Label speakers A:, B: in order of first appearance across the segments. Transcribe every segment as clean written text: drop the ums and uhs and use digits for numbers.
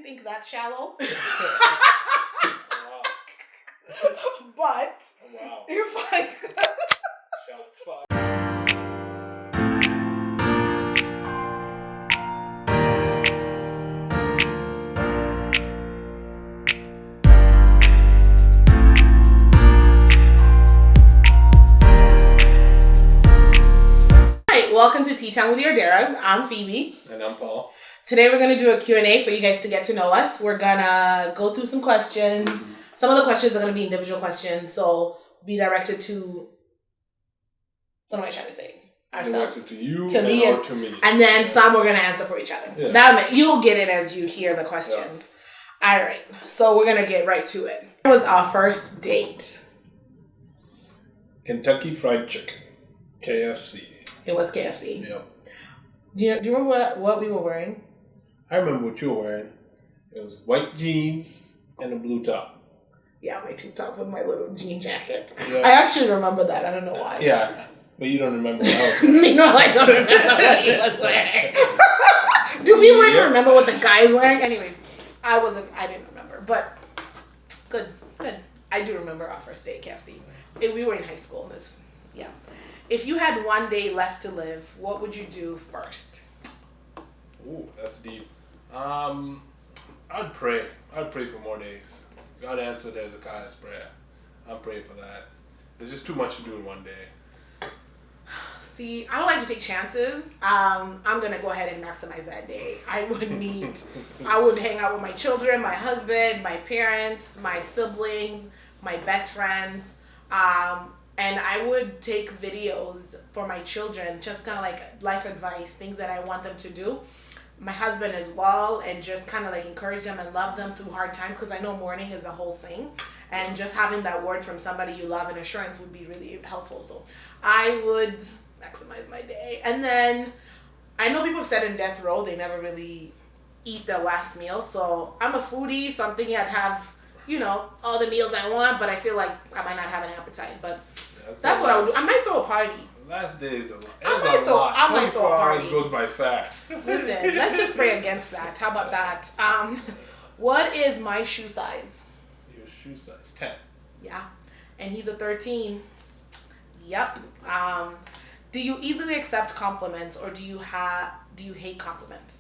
A: think that's shallow.
B: Wow.
A: But
B: Wow.
A: if I
B: Shots fired.
A: welcome to Tea Time with Your Daras. I'm Phoebe.
B: And I'm Paul.
A: Today we're going to do a Q&A for you guys to get to know us. We're going to go through some questions. Some of the questions are going to be individual questions, so be directed to, what am I trying to say? Ourselves.
B: Directed to you
A: to me,
B: or to me.
A: And then some we're going to answer for each other.
B: Yeah.
A: You'll get it as you hear the questions. Yeah. All right, so we're going to get right to it. It was our first date.
B: Kentucky Fried Chicken. KFC.
A: It was KFC.
B: Yep.
A: Do you remember what we were wearing?
B: I remember what you were wearing. It was white jeans and a blue top.
A: Yeah, my tube top with my little jean jacket.
B: Yeah.
A: I actually remember that. I don't know why.
B: Yeah, but you don't remember what I was wearing.
A: No, I don't remember what he was wearing. Do people even remember what the guy is wearing? Anyways, I didn't remember. But good. I do remember our first day at KFC. We were in high school. Yeah. If you had one day left to live, what would you do first?
B: Ooh, that's deep. I'd pray. I'd pray for more days. God answered Hezekiah's prayer. I'm praying for that. There's just too much to do in one day.
A: See, I don't like to take chances. I'm going to go ahead and maximize that day. I would hang out with my children, my husband, my parents, my siblings, my best friends. And I would take videos for my children, just kind of like life advice, things that I want them to do. My husband as well, and just kind of like encourage them and love them through hard times, because I know mourning is a whole thing. And just having that word from somebody you love and assurance would be really helpful. So I would maximize my day. And then I know people have said in death row, they never really eat their last meal. So I'm a foodie, so I'm thinking I'd have, all the meals I want, but I feel like I might not have an appetite. But that's what I would do. I might throw a party.
B: Last day is a lot.
A: I might throw a party.
B: 24 hours goes by fast.
A: Listen, let's just pray against that. How about that? What is my shoe size?
B: Your shoe size, 10.
A: Yeah. And he's a 13. Yep. Do you easily accept compliments, or do you hate compliments?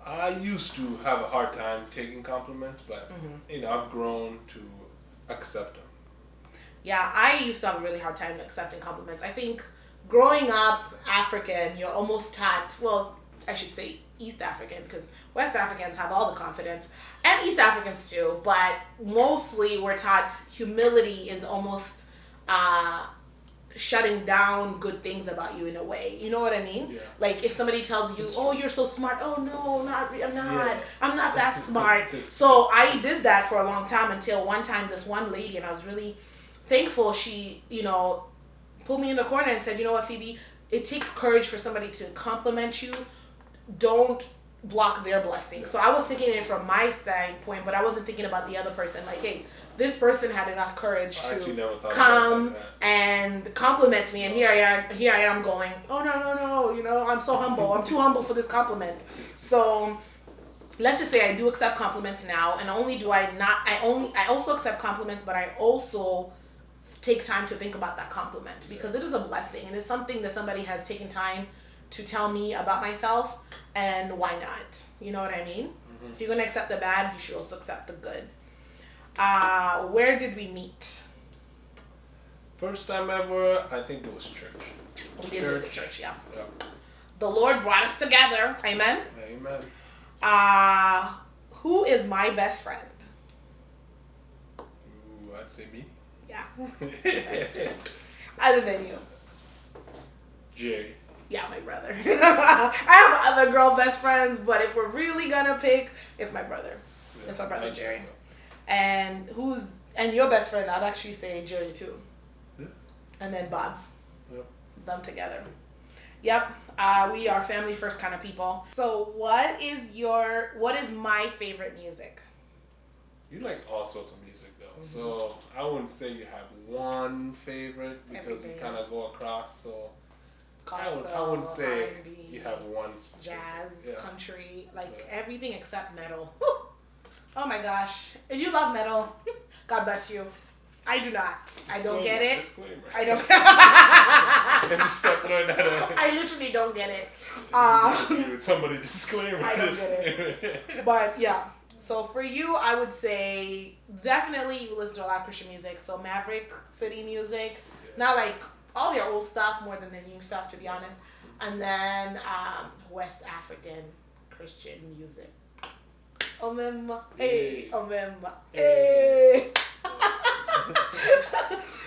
B: I used to have a hard time taking compliments, but I've grown to accept them.
A: Yeah, I used to have a really hard time accepting compliments. I think growing up African, you're almost taught, well, I should say East African, because West Africans have all the confidence, and East Africans too, but mostly we're taught humility is almost shutting down good things about you in a way. You know what I mean? Yeah. Like if somebody tells you, "Oh, you're so smart." "Oh no, I'm not. Yeah. I'm not that smart." So I did that for a long time until one time this one lady, and I was really thankful, she, pulled me in the corner and said, "You know what, Phoebe, it takes courage for somebody to compliment you. Don't block their blessing." So I was thinking it from my standpoint, but I wasn't thinking about the other person. Like, hey, this person had enough courage to come and compliment me, and here I am going, "Oh no, I'm so humble. I'm too humble for this compliment." So let's just say I do accept compliments now, and I also accept compliments, but I also take time to think about that compliment, because it is a blessing, and it's something that somebody has taken time to tell me about myself, and why not? You know what I mean? Mm-hmm. If you're going to accept the bad, you should also accept the good. Where did we meet?
B: First time ever, I think it was church.
A: We did go to church, yeah. The Lord brought us together. Amen?
B: Amen.
A: Who is my best friend?
B: Ooh, I'd say me.
A: Yeah. Other than you.
B: Jerry.
A: Yeah, my brother. I have other girl best friends, but if we're really gonna pick, it's my brother. Yeah, it's my brother Jerry. So. And your best friend? I'd actually say Jerry too. Yeah. And then Bob's. Yep. Them together. Yep. We are family first kind of people. So what is my favorite music?
B: You like all sorts of music though. Mm-hmm. So I wouldn't say you have one favorite, because you kind of go across. So gospel, I wouldn't say R&B, you have one specific.
A: Jazz, country, everything except metal. Oh my gosh. If you love metal, God bless you. I do not. I don't get it.
B: Disclaimer.
A: I don't. I literally don't get it.
B: Somebody disclaimer.
A: I don't get it. But yeah. So for you, I would say definitely you listen to a lot of Christian music. So Maverick City music, not like all their old stuff more than their new stuff, to be honest. And then West African Christian music. Omemba, hey, Omemba, hey.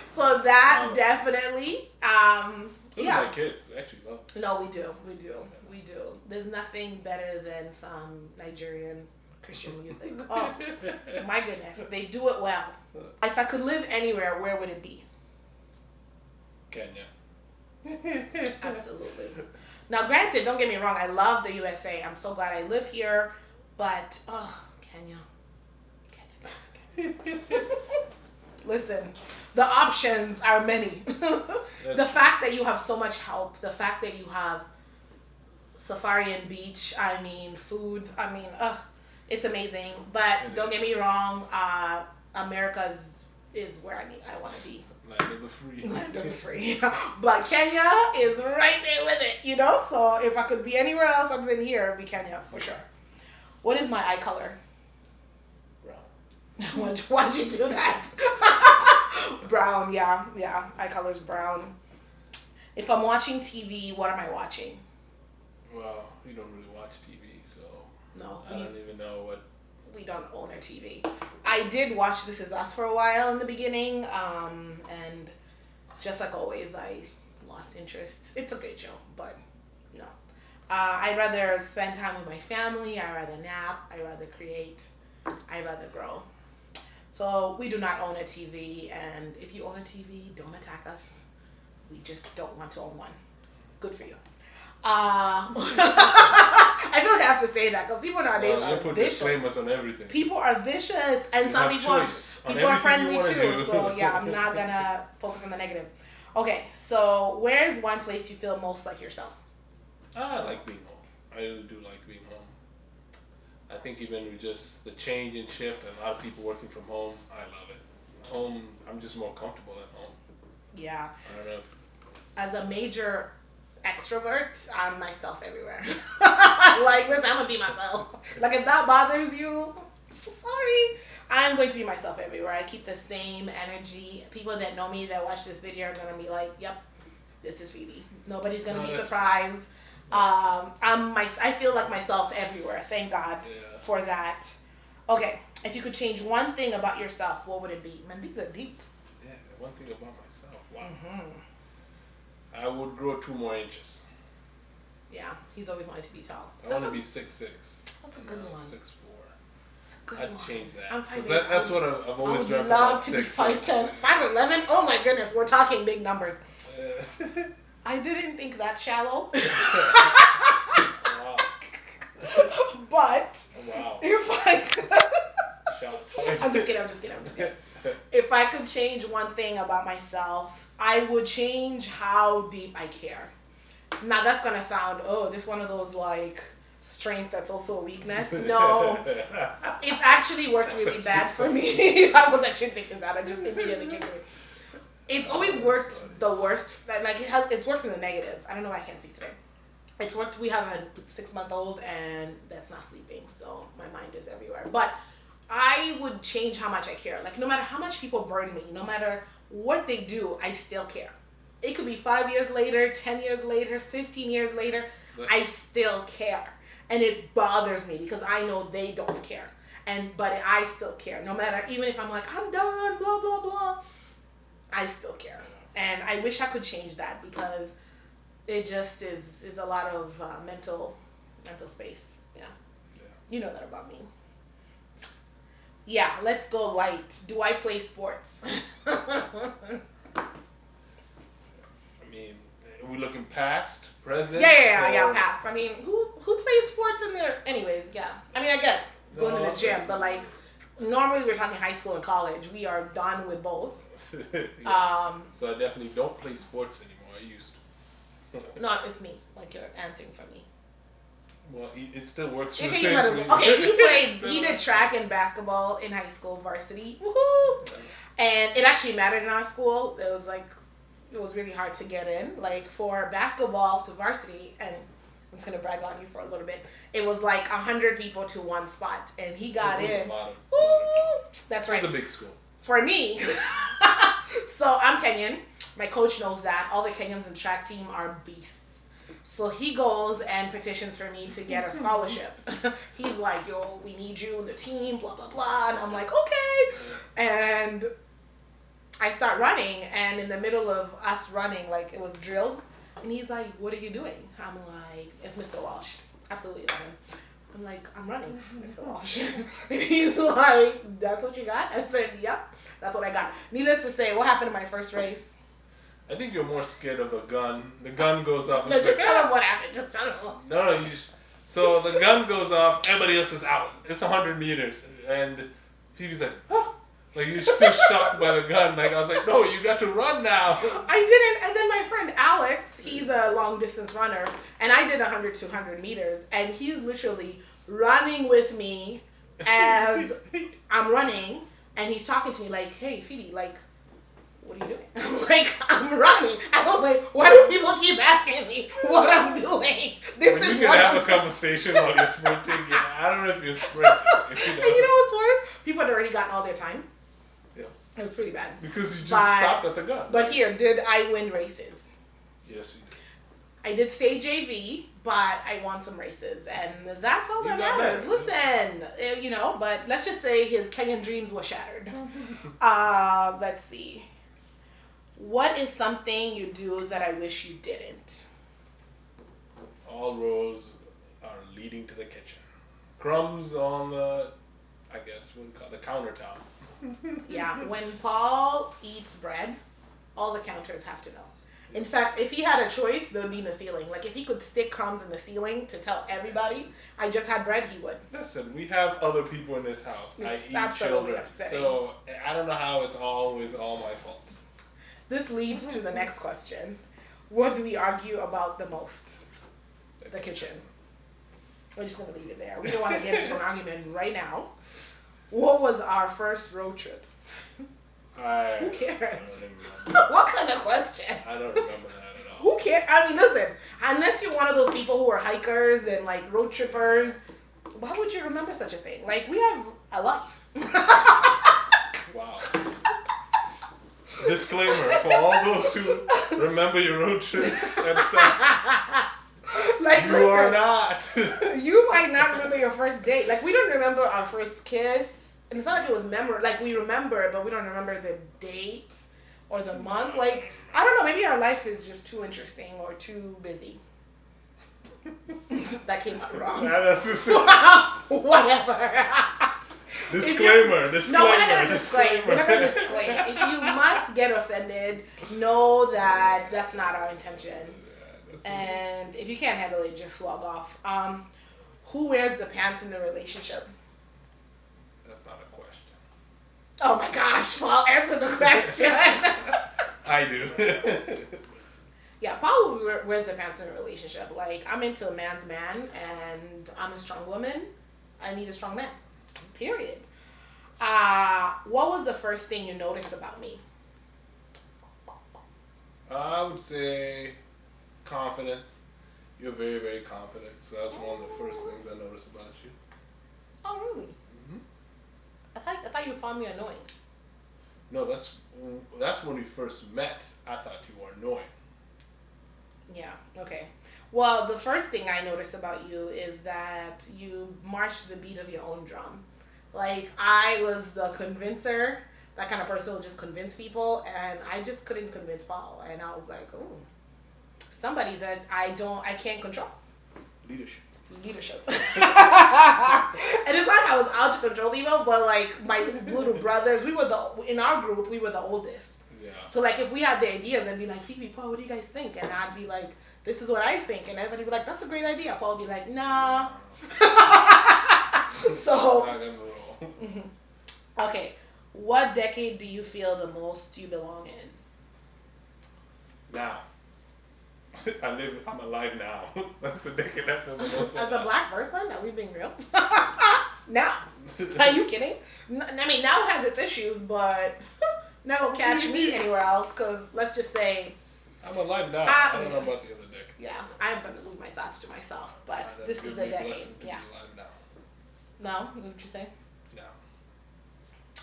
A: So that definitely.
B: Some of my kids actually love it.
A: No, we do. There's nothing better than some Nigerian Christian music. Oh my goodness, they do it well. If I could live anywhere, where would it be?
B: Kenya.
A: Absolutely. Now, granted, don't get me wrong. I love the USA. I'm so glad I live here. But Kenya. Listen, the options are many. The fact that you have so much help, the fact that you have safari and beach, I mean, food, I mean, it's amazing. But don't get me wrong, America is where I want to be.
B: Land of the free.
A: Land of the free. But Kenya is right there with it, you know? So if I could be anywhere else other than here, it'd be Kenya for sure. What is my eye color?
B: Brown.
A: Why'd you do that? Brown, yeah. Eye color's brown. If I'm watching TV, what am I watching?
B: Well, we don't really watch TV, so
A: no.
B: I don't even know what.
A: We don't own a TV. I did watch This Is Us for a while in the beginning, and just like always, I lost interest. It's a great show, but no. I'd rather spend time with my family. I'd rather nap. I'd rather create. I'd rather grow. So we do not own a TV, and if you own a TV, don't attack us. We just don't want to own one. Good for you. I feel like I have to say that because people nowadays are
B: put
A: vicious.
B: Disclaimers on everything.
A: People are vicious, and some people are friendly too. So yeah, I'm not gonna focus on the negative. Okay, so where's one place you feel most like yourself?
B: I like being home. I really do like being home. I think even with just the change and shift and a lot of people working from home, I love it. Home, I'm just more comfortable at home.
A: Yeah.
B: I don't know if...
A: As a major extrovert, I'm myself everywhere. Like, listen, I'm gonna be myself. Like, if that bothers you, sorry. I'm going to be myself everywhere. I keep the same energy. People that know me that watch this video are gonna be like, yep, this is Phoebe. Nobody's gonna be surprised. I feel like myself everywhere. Thank God for that. Okay, if you could change one thing about yourself, what would it be? Man, these are deep.
B: Yeah, one thing about myself. Wow.
A: Mm-hmm.
B: I would grow 2 more inches.
A: Yeah, he's always wanted to be tall.
B: I want to be 6'6".
A: That's a good one.
B: 6'4".
A: That's a good
B: I'd
A: one.
B: change that.
A: I'm 5'8".
B: That's what I've always dreamt
A: about. I would love
B: about.
A: to be 5'10". 5'11". Oh my goodness, we're talking big numbers. I didn't think that shallow.
B: Wow.
A: But
B: wow.
A: If I could... I'm just kidding. If I could change one thing about myself, I would change how deep I care. Now that's gonna sound, this one of those like strength that's also a weakness. No, it's actually worked really bad for me. I was actually thinking that. I just immediately came to it. It's always worked the worst. Like it's worked in the negative. I don't know why I can't speak today. It's worked. We have a 6-month-old and that's not sleeping, so my mind is everywhere. But I would change how much I care. Like no matter how much people burn me, no matter what they do, I still care. It could be 5 years later, 10 years later, 15 years later, I still care. And it bothers me because I know they don't care. But I still care. No matter, even if I'm like, I'm done, blah, blah, blah, I still care. And I wish I could change that because it just is a lot of mental space. Yeah. You know that about me. Yeah, let's go light. Do I play sports?
B: I mean, are we looking past, present?
A: Yeah, past. I mean, who plays sports in there? Anyways, yeah. I mean, I guess going to the gym, but like normally we're talking high school and college. We are done with both.
B: So I definitely don't play sports anymore. I used to.
A: No, it's me. Like you're answering for me.
B: Well, it still works.
A: Okay, he did track and basketball in high school, varsity. Woohoo! And it actually mattered in our school. It was really hard to get in. Like for basketball to varsity, and I'm just gonna brag on you for a little bit. It was like 100 people to one spot, and he got in. That's right.
B: It was a big school.
A: For me. So I'm Kenyan. My coach knows that. All the Kenyans in track team are beasts. So he goes and petitions for me to get a scholarship. He's like, yo, we need you in the team, blah, blah, blah. And I'm like, okay. And I start running, and in the middle of us running, like it was drills. And he's like, what are you doing? I'm like, it's Mr. Walsh. Absolutely love him. I'm like, I'm running, Mr. Walsh. And he's like, that's what you got? I said, yep, that's what I got. Needless to say, what happened in my first race?
B: I think you're more scared of the gun. The gun goes off.
A: No, just tell him what happened. Just tell him.
B: No, so the gun goes off. Everybody else is out. It's 100 meters, and Phoebe's like, oh. Like you're still shocked by the gun. Like I was like, no, you got to run now.
A: I didn't. And then my friend Alex, he's a long distance runner, and I did 100 to 100 meters, and he's literally running with me as I'm running, and he's talking to me like, hey, Phoebe, like, what are you doing? I'm like, I'm running. I was like, why do people keep asking me what I'm doing?
B: This you can have a conversation while you're sprinting. Yeah, I don't know if you're sprinting.
A: And you know what's worse? People had already gotten all their time.
B: Yeah.
A: It was pretty bad.
B: Because you just stopped at the gun.
A: But here, did I win races?
B: Yes, you did.
A: I did stay JV, but I won some races, and that's all that matters. Listen, but let's just say his Kenyan dreams were shattered. Let's see. What is something you do that I wish you didn't?
B: All roads are leading to the kitchen. Crumbs on the, I guess, what do you call it, the countertop.
A: Yeah, when Paul eats bread, all the counters have to know. In fact, if he had a choice, they would be in the ceiling. Like, if he could stick crumbs in the ceiling to tell everybody, I just had bread, he would.
B: Listen, we have other people in this house.
A: It's
B: I eat
A: absolutely
B: children.
A: upsetting.
B: So, I don't know how it's always all my fault.
A: This leads to the next question. What do we argue about the most? The kitchen. We're just going to leave it there. We don't want to get into an argument right now. What was our first road trip? Who cares? What kind of question?
B: I don't remember that at all.
A: Who cares? I mean, listen, unless you're one of those people who are hikers and like road trippers, why would you remember such a thing? Like, we have a life.
B: Wow. Disclaimer for all those who remember your road trips and stuff.
A: Like,
B: you are not.
A: You might not remember your first date. Like, we don't remember our first kiss. And it's not like it was memorable. Like, we remember it, but we don't remember the date or the month. Like, I don't know. Maybe our life is just too interesting or too busy. That came out wrong. Whatever.
B: Disclaimer.
A: No, we're not going to disclaim. We're not going to disclaim. If you must get offended, know that that's not our intention. And if you can't handle it, just log off. Who wears the pants in the relationship?
B: That's not a question.
A: Oh my gosh, Paul, answer the question.
B: I do.
A: Yeah, Paul wears the pants in a relationship. Like, I'm into a man's man, and I'm a strong woman. I need a strong man. Period. What was the first thing you noticed about me?
B: I would say confidence. You're very, very confident. So that's one of the first things I noticed about you.
A: Oh, really?
B: Mm-hmm.
A: I thought you found me annoying.
B: No, that's when we first met. I thought you were annoying.
A: Yeah, okay. Well, the first thing I noticed about you is that you march to the beat of your own drum. Like, I was the convincer, that kind of person who just convince people, and I just couldn't convince Paul. And I was like, oh, somebody that I can't control. Leadership. And it's like I was out to control people, but like my little brothers, in our group, we were the oldest.
B: Yeah. So like if we had the ideas and be like, Phoebe, Paul, what do you guys think? And I'd be like, this is what I think. And everybody would be like, that's a great idea. Paul would be like, nah. So, mm-hmm. Okay. What decade do you feel the most you belong in? Now. I'm alive now. That's the decade I feel the most
A: As a black person, are we being real? No. Are you kidding? I mean, now it has its issues, but not gonna catch me anywhere else, because let's just say...
B: I'm alive now. I don't know about the other decade.
A: Yeah, I'm gonna leave my thoughts to myself, but this is the decade. Yeah. No? What would you say?
B: No.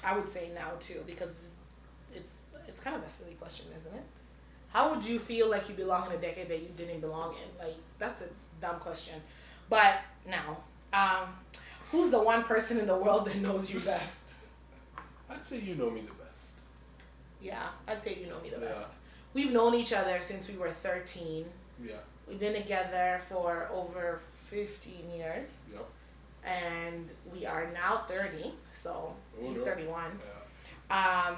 A: I would say now, too, because it's kind of a silly question, isn't it? How would you feel like you belong in a decade that you didn't belong in? Like, that's a dumb question. But now, who's the one person in the world that knows you best?
B: I'd say you know me the best.
A: Yeah, I'd say you know me the best. We've known each other since we were 13.
B: Yeah. We've
A: been together for over 15 years.
B: Yep.
A: And we are now 30, so he's 31.
B: Yeah.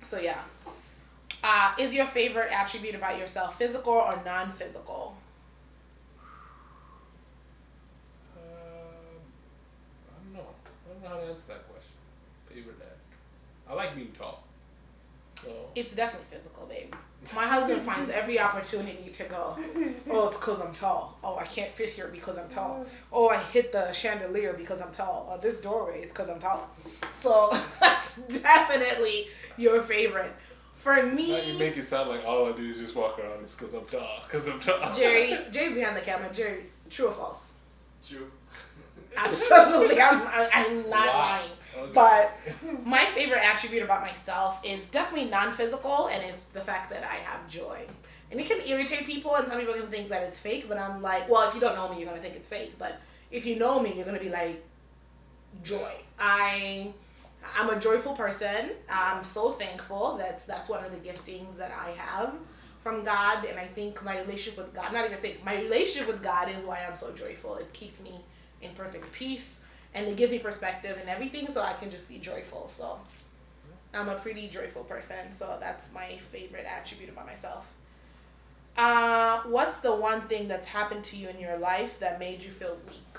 A: So yeah. Is your favorite attribute about yourself physical or non-physical?
B: I don't know how to answer that question. Favorite attribute. I like being tall. So
A: it's definitely physical, babe. My husband finds every opportunity to go, oh, it's because I'm tall. Oh, I can't fit here because I'm tall. Oh, I hit the chandelier because I'm tall. Oh, this doorway is because I'm tall. So that's definitely your favorite. For me...
B: Now you make it sound like all I do is just walk around. It's because I'm tall.
A: Jerry's behind the camera. Jerry, true or false?
B: True.
A: Absolutely. I'm not lying.
B: Okay.
A: But my favorite attribute about myself is definitely non-physical, and it's the fact that I have joy. And it can irritate people, and some people can think that it's fake, but I'm like, well, if you don't know me, you're going to think it's fake. But if you know me, you're going to be like, joy. I'm a joyful person. I'm so thankful. That's one of the giftings that I have from God. And I think my relationship with God, my relationship with God is why I'm so joyful. It keeps me in perfect peace, and it gives me perspective and everything, so I can just be joyful. So I'm a pretty joyful person, so that's my favorite attribute about myself. What's the one thing that's happened to you in your life that made you feel weak?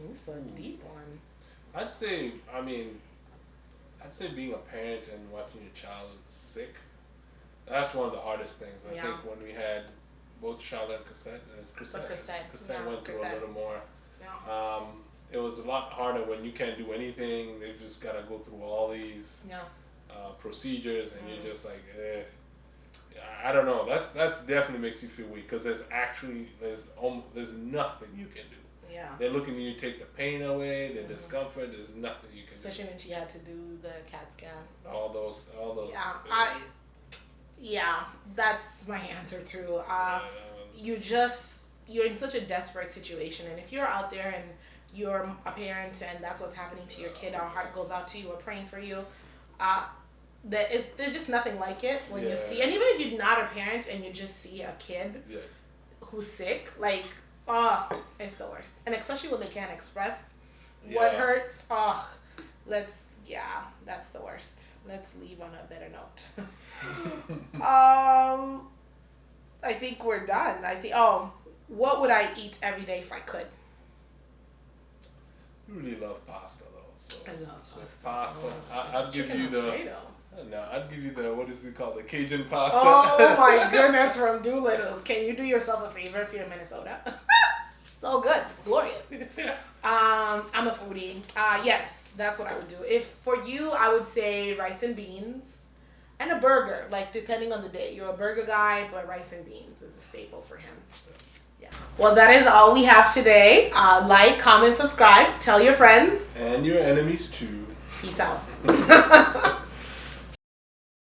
A: It's a deep one.
B: I'd say being a parent and watching your child sick, that's one of the hardest things. I think when we had both Charlotte and Cosette went through a little more. Yeah. It was a lot harder when you can't do anything. They've just got to go through all these procedures, and you're just like, I don't know. That's definitely makes you feel weak, because there's nothing you can do.
A: Yeah.
B: They're looking at you, take the pain away, the discomfort. There's nothing you can
A: Especially when she had to do the CAT scan.
B: All those.
A: Yeah, that's my answer too. You're in such a desperate situation, and if you're out there and you're a parent and that's what's happening to your kid, our heart goes out to you. We're praying for you. There's just nothing like it when you see, and even if you're not a parent and you just see a kid who's sick, like, it's the worst. And especially when they can't express what hurts. That's the worst. Let's leave on a better note. I think we're done. What would I eat every day if I could?
B: You really love pasta, though. So
A: I love
B: pasta. I'd give you I'd give you the, what is it called? The Cajun pasta.
A: Oh my goodness, from Doolittle's. Can you do yourself a favor if you're in Minnesota? So good. It's glorious. I'm a foodie. Yes, that's what I would do. If for you, I would say rice and beans and a burger. Like, depending on the day. You're a burger guy, but rice and beans is a staple for him. Yeah. Well, that is all we have today. Like, comment, subscribe, tell your friends.
B: And your enemies too.
A: Peace out.